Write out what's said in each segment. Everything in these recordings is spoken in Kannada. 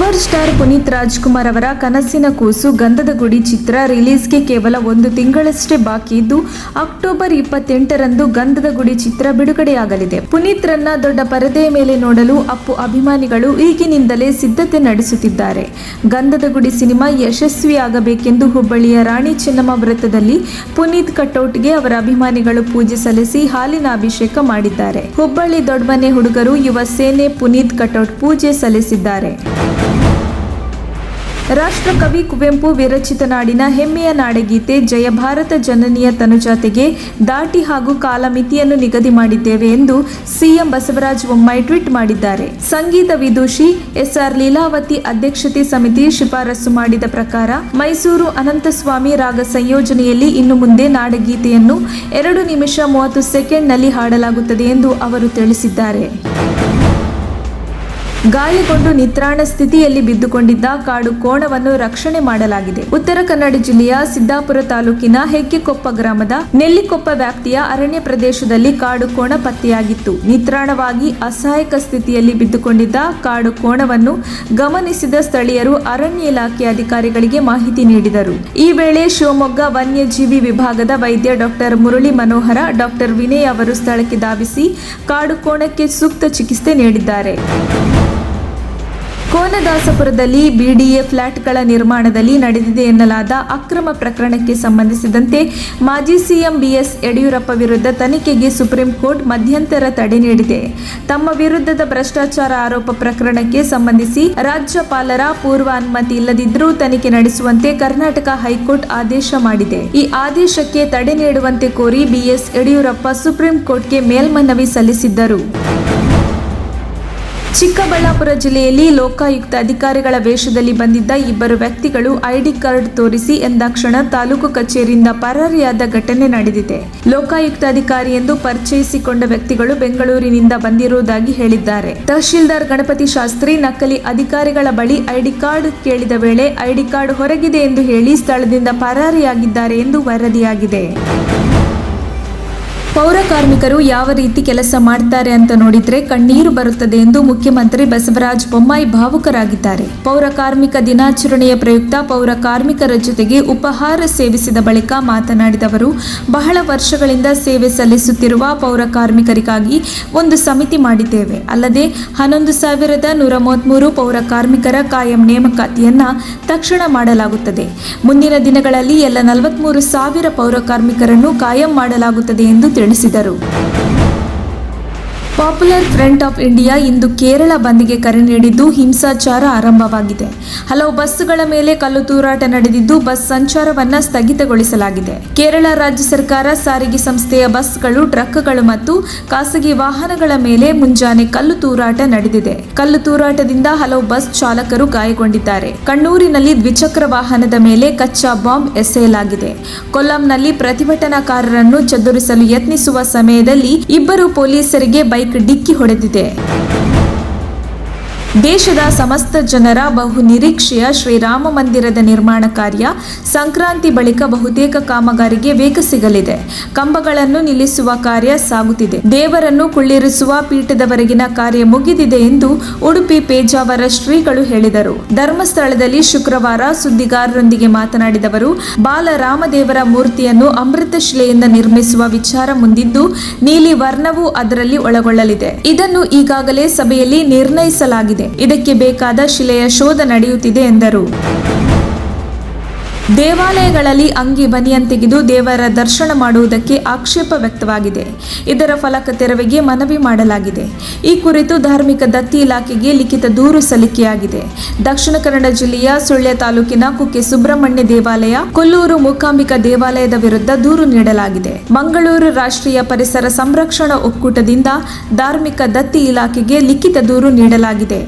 ಪವರ್ ಸ್ಟಾರ್ ಪುನೀತ್ ರಾಜ್ಕುಮಾರ್ ಅವರ ಕನಸಿನ ಕೂಸು ಗಂಧದ ಗುಡಿ ಚಿತ್ರ ರಿಲೀಸ್ಗೆ ಕೇವಲ 1 ತಿಂಗಳಷ್ಟೇ ಬಾಕಿ ಇದ್ದು ಅಕ್ಟೋಬರ್ 28ರಂದು ಗಂಧದ ಗುಡಿ ಚಿತ್ರ ಬಿಡುಗಡೆಯಾಗಲಿದೆ. ಪುನೀತ್ ರನ್ನ ದೊಡ್ಡ ಪರದೆಯ ಮೇಲೆ ನೋಡಲು ಅಪ್ಪು ಅಭಿಮಾನಿಗಳು ಈಗಿನಿಂದಲೇ ಸಿದ್ಧತೆ ನಡೆಸುತ್ತಿದ್ದಾರೆ. ಗಂಧದ ಗುಡಿ ಸಿನಿಮಾ ಯಶಸ್ವಿಯಾಗಬೇಕೆಂದು ಹುಬ್ಬಳ್ಳಿಯ ರಾಣಿ ಚೆನ್ನಮ್ಮ ವೃತ್ತದಲ್ಲಿ ಪುನೀತ್ ಕಟೌಟ್ಗೆ ಅವರ ಅಭಿಮಾನಿಗಳು ಪೂಜೆ ಸಲ್ಲಿಸಿ ಹಾಲಿನ ಅಭಿಷೇಕ ಮಾಡಿದ್ದಾರೆ. ಹುಬ್ಬಳ್ಳಿ ದೊಡ್ಡಮನೆ ಹುಡುಗರು ಯುವ ಸೇನೆ ಪುನೀತ್ ಕಟೌಟ್ ಪೂಜೆ ಸಲ್ಲಿಸಿದ್ದಾರೆ. ರಾಷ್ಟ್ರಕವಿ ಕುವೆಂಪು ವಿರಚಿತ ನಾಡಿನ ಹೆಮ್ಮೆಯ ನಾಡಗೀತೆ ಜಯ ಭಾರತ ಜನನಿಯ ತನುಜಾತೆಗೆ ದಾಟಿ ಹಾಗೂ ಕಾಲಮಿತಿಯನ್ನು ನಿಗದಿ ಮಾಡಿದ್ದೇವೆ ಎಂದು ಸಿಎಂ ಬಸವರಾಜ ಬೊಮ್ಮಾಯಿ ಟ್ವೀಟ್ ಮಾಡಿದ್ದಾರೆ. ಸಂಗೀತ ವಿದೂಷಿ ಎಸ್ಆರ್ ಲೀಲಾವತಿ ಅಧ್ಯಕ್ಷತೆ ಸಮಿತಿ ಶಿಫಾರಸು ಮಾಡಿದ ಪ್ರಕಾರ ಮೈಸೂರು ಅನಂತಸ್ವಾಮಿ ರಾಗ ಸಂಯೋಜನೆಯಲ್ಲಿ ಇನ್ನು ಮುಂದೆ ನಾಡಗೀತೆಯನ್ನು 2 ನಿಮಿಷ 30 ಸೆಕೆಂಡ್ನಲ್ಲಿ ಹಾಡಲಾಗುತ್ತದೆ ಎಂದು ಅವರು ತಿಳಿಸಿದ್ದಾರೆ. ಗಾಯಗೊಂಡು ನಿತ್ರಾಣ ಸ್ಥಿತಿಯಲ್ಲಿ ಬಿದ್ದುಕೊಂಡಿದ್ದ ಕಾಡು ಕೋಣವನ್ನು ರಕ್ಷಣೆ ಮಾಡಲಾಗಿದೆ. ಉತ್ತರ ಕನ್ನಡ ಜಿಲ್ಲೆಯ ಸಿದ್ದಾಪುರ ತಾಲೂಕಿನ ಹೆಗ್ಗೆಕೊಪ್ಪ ಗ್ರಾಮದ ನೆಲ್ಲಿಕೊಪ್ಪ ವ್ಯಾಪ್ತಿಯ ಅರಣ್ಯ ಪ್ರದೇಶದಲ್ಲಿ ಕಾಡು ಕೋಣ ಪತ್ತೆಯಾಗಿತ್ತು. ನಿತ್ರಾಣವಾಗಿ ಅಸಹಾಯಕ ಸ್ಥಿತಿಯಲ್ಲಿ ಬಿದ್ದುಕೊಂಡಿದ್ದ ಕಾಡು ಕೋಣವನ್ನು ಗಮನಿಸಿದ ಸ್ಥಳೀಯರು ಅರಣ್ಯ ಇಲಾಖೆ ಅಧಿಕಾರಿಗಳಿಗೆ ಮಾಹಿತಿ ನೀಡಿದರು. ಈ ವೇಳೆ ಶಿವಮೊಗ್ಗ ವನ್ಯಜೀವಿ ವಿಭಾಗದ ವೈದ್ಯ ಡಾಕ್ಟರ್ ಮುರಳಿ ಮನೋಹರ, ಡಾಕ್ಟರ್ ವಿನಯ್ ಅವರು ಸ್ಥಳಕ್ಕೆ ಧಾವಿಸಿ ಕಾಡು ಕೋಣಕ್ಕೆ ಸೂಕ್ತ ಚಿಕಿತ್ಸೆ ನೀಡಿದ್ದಾರೆ. ಕೋನದಾಸಪುರದಲ್ಲಿ ಬಿಡಿಎ ಫ್ಲಾಟ್ಗಳ ನಿರ್ಮಾಣದಲ್ಲಿ ನಡೆದಿದೆ ಎನ್ನಲಾದ ಅಕ್ರಮ ಪ್ರಕರಣಕ್ಕೆ ಸಂಬಂಧಿಸಿದಂತೆ ಮಾಜಿ ಸಿಎಂ ಬಿಎಸ್ ಯಡಿಯೂರಪ್ಪ ವಿರುದ್ಧ ತನಿಖೆಗೆ ಸುಪ್ರೀಂ ಕೋರ್ಟ್ ಮಧ್ಯಂತರ ತಡೆ ನೀಡಿದೆ. ತಮ್ಮ ವಿರುದ್ಧದ ಭ್ರಷ್ಟಾಚಾರ ಆರೋಪ ಪ್ರಕರಣಕ್ಕೆ ಸಂಬಂಧಿಸಿ ರಾಜ್ಯಪಾಲರ ಪೂರ್ವ ಅನುಮತಿ ಇಲ್ಲದಿದ್ದರೂ ತನಿಖೆ ನಡೆಸುವಂತೆ ಕರ್ನಾಟಕ ಹೈಕೋರ್ಟ್ ಆದೇಶ ಮಾಡಿದೆ. ಈ ಆದೇಶಕ್ಕೆ ತಡೆ ನೀಡುವಂತೆ ಕೋರಿ ಬಿಎಸ್ ಯಡಿಯೂರಪ್ಪ ಸುಪ್ರೀಂ ಕೋರ್ಟ್ಗೆ ಮೇಲ್ಮನವಿ ಸಲ್ಲಿಸಿದ್ದರು. ಚಿಕ್ಕಬಳ್ಳಾಪುರ ಜಿಲ್ಲೆಯಲ್ಲಿ ಲೋಕಾಯುಕ್ತ ಅಧಿಕಾರಿಗಳ ವೇಷದಲ್ಲಿ ಬಂದಿದ್ದ 2 ವ್ಯಕ್ತಿಗಳು ಐಡಿ ಕಾರ್ಡ್ ತೋರಿಸಿ ಎಂದಾಕ್ಷಣ ತಾಲೂಕು ಕಚೇರಿಯಿಂದ ಪರಾರಿಯಾದ ಘಟನೆ ನಡೆದಿದೆ. ಲೋಕಾಯುಕ್ತ ಅಧಿಕಾರಿ ಎಂದು ಪರಿಚಯಿಸಿಕೊಂಡ ವ್ಯಕ್ತಿಗಳು ಬೆಂಗಳೂರಿನಿಂದ ಬಂದಿರುವುದಾಗಿ ಹೇಳಿದ್ದಾರೆ. ತಹಶೀಲ್ದಾರ್ ಗಣಪತಿ ಶಾಸ್ತ್ರಿ ನಕಲಿ ಅಧಿಕಾರಿಗಳ ಬಳಿ ಐಡಿ ಕಾರ್ಡ್ ಕೇಳಿದ ವೇಳೆ ಐಡಿ ಕಾರ್ಡ್ ಹೊರಗಿದೆ ಎಂದು ಹೇಳಿ ಸ್ಥಳದಿಂದ ಪರಾರಿಯಾಗಿದ್ದಾರೆ ಎಂದು ವರದಿಯಾಗಿದೆ. ಪೌರ ಕಾರ್ಮಿಕರು ಯಾವ ರೀತಿ ಕೆಲಸ ಮಾಡ್ತಾರೆ ಅಂತ ನೋಡಿದ್ರೆ ಕಣ್ಣೀರು ಬರುತ್ತದೆ ಎಂದು ಮುಖ್ಯಮಂತ್ರಿ ಬಸವರಾಜ ಬೊಮ್ಮಾಯಿ ಭಾವುಕರಾಗಿದ್ದಾರೆ. ಪೌರ ಕಾರ್ಮಿಕ ದಿನಾಚರಣೆಯ ಪ್ರಯುಕ್ತ ಪೌರ ಕಾರ್ಮಿಕರ ಜೊತೆಗೆ ಉಪಹಾರ ಸೇವಿಸಿದ ಬಳಿಕ ಮಾತನಾಡಿದವರು, ಬಹಳ ವರ್ಷಗಳಿಂದ ಸೇವೆ ಸಲ್ಲಿಸುತ್ತಿರುವ ಪೌರ ಕಾರ್ಮಿಕರಿಗಾಗಿ ಒಂದು ಸಮಿತಿ ಮಾಡಿದ್ದೇವೆ. ಅಲ್ಲದೆ 11,133 ಪೌರ ಕಾರ್ಮಿಕರ ಕಾಯಂ ನೇಮಕಾತಿಯನ್ನ ತಕ್ಷಣ ಮಾಡಲಾಗುತ್ತದೆ. ಮುಂದಿನ ದಿನಗಳಲ್ಲಿ ಎಲ್ಲ 43,000 ಪೌರ ಕಾರ್ಮಿಕರನ್ನು ಕಾಯಂ ಮಾಡಲಾಗುತ್ತದೆ ಎಂದು ತಿಳಿಸಿದರು. ಪಾಪ್ಯುಲರ್ ಫ್ರಂಟ್ ಆಫ್ ಇಂಡಿಯಾ ಇಂದು ಕೇರಳ ಬಂದ್ಗೆ ಕರೆ ನೀಡಿದ್ದು ಹಿಂಸಾಚಾರ ಆರಂಭವಾಗಿದೆ. ಹಲವು ಬಸ್ಗಳ ಮೇಲೆ ಕಲ್ಲು ತೂರಾಟ ನಡೆದಿದ್ದು ಬಸ್ ಸಂಚಾರವನ್ನ ಸ್ಥಗಿತಗೊಳಿಸಲಾಗಿದೆ. ಕೇರಳ ರಾಜ್ಯ ಸರ್ಕಾರ ಸಾರಿಗೆ ಸಂಸ್ಥೆಯ ಬಸ್ಗಳು, ಟ್ರಕ್ಗಳು ಮತ್ತು ಖಾಸಗಿ ವಾಹನಗಳ ಮೇಲೆ ಮುಂಜಾನೆ ಕಲ್ಲು ತೂರಾಟ ನಡೆದಿದೆ. ಕಲ್ಲು ತೂರಾಟದಿಂದ ಹಲವು ಬಸ್ ಚಾಲಕರು ಗಾಯಗೊಂಡಿದ್ದಾರೆ. ಕಣ್ಣೂರಿನಲ್ಲಿ ದ್ವಿಚಕ್ರ ವಾಹನದ ಮೇಲೆ ಕಚ್ಚಾ ಬಾಂಬ್ ಎಸೆಯಲಾಗಿದೆ. ಕೊಲ್ಲಂನಲ್ಲಿ ಪ್ರತಿಭಟನಾಕಾರರನ್ನು ಚದುರಿಸಲು ಯತ್ನಿಸುವ ಸಮಯದಲ್ಲಿ 2 ಪೊಲೀಸರಿಗೆ ಬೈಕ್ ಡಿಕ್ಕಿ ಹೊಡೆದಿದೆ. ದೇಶದ ಸಮಸ್ತ ಜನರ ಬಹು ನಿರೀಕ್ಷೆಯ ಶ್ರೀರಾಮ ಮಂದಿರದ ನಿರ್ಮಾಣ ಕಾರ್ಯ ಸಂಕ್ರಾಂತಿ ಬಳಿಕ ಬಹುತೇಕ ಕಾಮಗಾರಿಗೆ ವೇಗ ಸಿಗಲಿದೆ. ಕಂಬಗಳನ್ನು ನಿಲ್ಲಿಸುವ ಕಾರ್ಯ ಸಾಗುತ್ತಿದೆ. ದೇವರನ್ನು ಕುಳ್ಳಿರಿಸುವ ಪೀಠದವರೆಗಿನ ಕಾರ್ಯ ಮುಗಿದಿದೆ ಎಂದು ಉಡುಪಿ ಪೇಜಾವರ ಶ್ರೀಗಳು ಹೇಳಿದರು. ಧರ್ಮಸ್ಥಳದಲ್ಲಿ ಶುಕ್ರವಾರ ಸುದ್ದಿಗಾರರೊಂದಿಗೆ ಮಾತನಾಡಿದವರು, ಬಾಲರಾಮದೇವರ ಮೂರ್ತಿಯನ್ನು ಅಮೃತ ಶಿಲೆಯಿಂದ ನಿರ್ಮಿಸುವ ವಿಚಾರ ಮುಂದಿದ್ದು ನೀಲಿ ವರ್ಣವೂ ಅದರಲ್ಲಿ ಒಳಗೊಳ್ಳಲಿದೆ. ಇದನ್ನು ಈಗಾಗಲೇ ಸಭೆಯಲ್ಲಿ ನಿರ್ಣಯಿಸಲಾಗಿದೆ. ಇದಕ್ಕೆ ಬೇಕಾದ ಶಿಲೆಯ ಶೋಧ ನಡೆಯುತ್ತಿದೆ ಎಂದರು. ದೇವಾಲಯಗಳಲ್ಲಿ ಅಂಗಿ ಬನಿಯನ್ ತೆಗೆದು ದೇವರ ದರ್ಶನ ಮಾಡುವುದಕ್ಕೆ ಆಕ್ಷೇಪ ವ್ಯಕ್ತವಾಗಿದೆ. ಇದರ ಫಲಕ ತೆರವಿಗೆ ಮನವಿ ಮಾಡಲಾಗಿದೆ. ಈ ಕುರಿತು ಧಾರ್ಮಿಕ ದತ್ತಿ ಇಲಾಖೆಗೆ ಲಿಖಿತ ದೂರು ಸಲ್ಲಿಕೆಯಾಗಿದೆ. ದಕ್ಷಿಣ ಕನ್ನಡ ಜಿಲ್ಲೆಯ ಸುಳ್ಯ ತಾಲೂಕಿನ ಕುಕ್ಕೆ ಸುಬ್ರಹ್ಮಣ್ಯ ದೇವಾಲಯ, ಕೊಲ್ಲೂರು ಮೂಕಾಂಬಿಕಾ ದೇವಾಲಯದ ವಿರುದ್ಧ ದೂರು ನೀಡಲಾಗಿದೆ. ಮಂಗಳೂರು ರಾಷ್ಟ್ರೀಯ ಪರಿಸರ ಸಂರಕ್ಷಣಾ ಒಕ್ಕೂಟದಿಂದ ಧಾರ್ಮಿಕ ದತ್ತಿ ಇಲಾಖೆಗೆ ಲಿಖಿತ ದೂರು ನೀಡಲಾಗಿದೆ.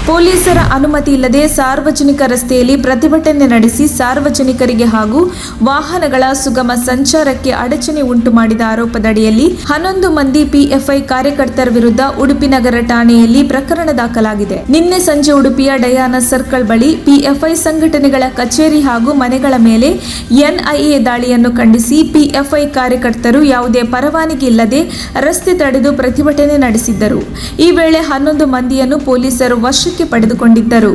ಪೊಲೀಸರ ಅನುಮತಿ ಇಲ್ಲದೆ ಸಾರ್ವಜನಿಕ ರಸ್ತೆಯಲ್ಲಿ ಪ್ರತಿಭಟನೆ ನಡೆಸಿ ಸಾರ್ವಜನಿಕರಿಗೆ ಹಾಗೂ ವಾಹನಗಳ ಸುಗಮ ಸಂಚಾರಕ್ಕೆ ಅಡಚಣೆ ಉಂಟು ಮಾಡಿದ ಆರೋಪದಡಿಯಲ್ಲಿ 11 ಮಂದಿ ಪಿಎಫ್ಐ ಕಾರ್ಯಕರ್ತರ ವಿರುದ್ಧ ಉಡುಪಿ ನಗರ ಠಾಣೆಯಲ್ಲಿ ಪ್ರಕರಣ ದಾಖಲಾಗಿದೆ. ನಿನ್ನೆ ಸಂಜೆ ಉಡುಪಿಯ ಡಯಾನ ಸರ್ಕಲ್ ಬಳಿ ಪಿಎಫ್ಐ ಸಂಘಟನೆಗಳ ಕಚೇರಿ ಹಾಗೂ ಮನೆಗಳ ಮೇಲೆ ಎನ್ಐಎ ದಾಳಿಯನ್ನು ಖಂಡಿಸಿ ಪಿಎಫ್ಐ ಕಾರ್ಯಕರ್ತರು ಯಾವುದೇ ಪರವಾನಗಿ ಇಲ್ಲದೆ ರಸ್ತೆ ತಡೆದು ಪ್ರತಿಭಟನೆ ನಡೆಸಿದ್ದರು. ಈ ವೇಳೆ 11 ಮಂದಿಯನ್ನು ಪೊಲೀಸರು ವಶಕ್ಕೆ ಪಡೆದುಕೊಂಡಿದ್ದರು.